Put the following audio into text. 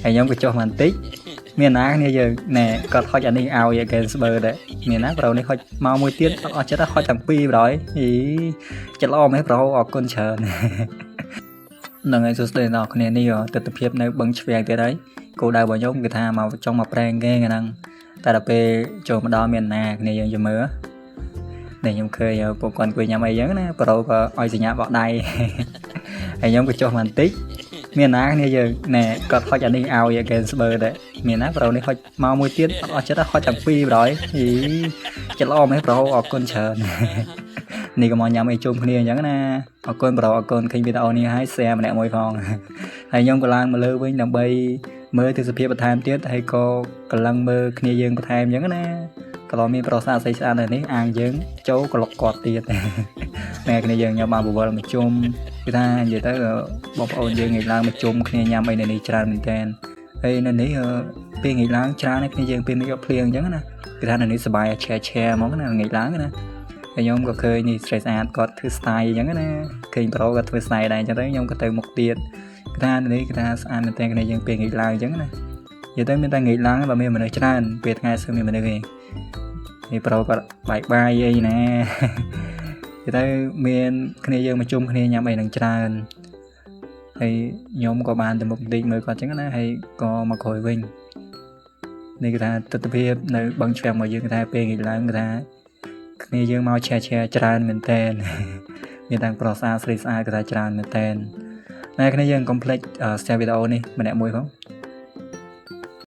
ហើយខ្ញុំក៏ចុះបន្តិចមានណាគ្នាយើងណែគាត់ហុចអានេះឲ្យគេស្បើដែរមានណាប្រូនេះហុចមកមួយទៀតអត់ចិត្តហុចទាំងពីរប្រយអីចិត្តល្អមែនប្រូអរគុណច្រើននឹងឲ្យសួស្ដីដល់អ្នកគ្នានេះទស្សនភាពនៅបឹងឆ្វៀងទៀតហើយគោលដៅរបស់ខ្ញុំគឺថាមកចង់មកប្រេងគេហ្នឹងតែដល់ពេលចូលមកដល់មានណាគ្នាយើងជមើនេះខ្ញុំឃើញពួកគាត់អង្គុយញ៉ាំអីចឹងណាប្រូក៏ឲ្យសញ្ញាបកដៃហើយខ្ញុំក៏ចុះបន្តិចមានណាគ្នាយើងណែគាត់ហុចអានេះឲ្យគេស្បើដែរមានណាប្រូនេះហុចមកមួយទៀតអត់ចិត្តហុចទាំងពីរប្រយអីចិត្តល្អមែនប្រូអរគុណច្រើននេះក៏មកញ៉ាំអីជុំគ្នាអញ្ចឹងណាអរគុណប្រូអរគុណឃើញវីដេអូនេះហើយ share ម្នាក់មួយផងហើយខ្ញុំក៏ឡើងមកលើវិញដើម្បីមើលទស្សនភាពបន្ថែមទៀតហើយក៏កំឡឹងមើលគ្នាយើងបន្ថែមអញ្ចឹងណាក៏មានប្រូស្អាតស្អាតនេះអាងយើងចូលក្លុកគាត់ទៀតតែគ្នាយើងញ៉ាំបានបវលមកជុំគឺថានិយាយទៅបងប្អូនយើងងាកឡើងមកជុំគ្នាញ៉ាំអីនៅនេះច្រើនមែនតើហើយនៅនេះពេលងាកឡើងច្រើនគ្នាយើងពេលនេះភ្លៀងអញ្ចឹងណាគឺថានៅនេះសប្បាយឆែហ្មងណាងាកឡើងណាហើយខ្ញុំក៏ឃើញនេះស្រីស្អាតគាត់ធ្វើ style អញ្ចឹងណាឃើញប្រូគាត់ធ្វើ style ដែរអញ្ចឹងទៅខ្ញុំក៏ទៅមុខទៀតគឺថានេះគឺថាស្អាតមែនតើគ្នាយើងពេលងាកឡើងអញ្ចឹងណានិយាយទៅមានតែងាកឡើងបើមានមនុស្សច្រើនពេលថ្ងៃសឹងមានមនុស្សទេនេះប្រូគាត់បាយអីណាគឺទៅមានគ្នាយើងមកជុំគ្នាញ៉ាំអីនឹងច្រើនហើយខ្ញុំក៏បានទៅមុខបន្តិចមើលគាត់អញ្ចឹងណាហើយក៏មកក្រោយវិញនេះគឺថាទស្សនភាពនៅបឹងឆ្វៀងរបស់យើងគឺថាពេលងាកឡើងគឺថាគ្នាយើងមកឆែច្រើនមែនតើមានទាំងប្រុសស្អាតស្រីស្អាតគឺថាច្រើនមែនតើតែគ្នាយើងកុំភ្លេច share វីដេអូនេះម្នាក់មួយផង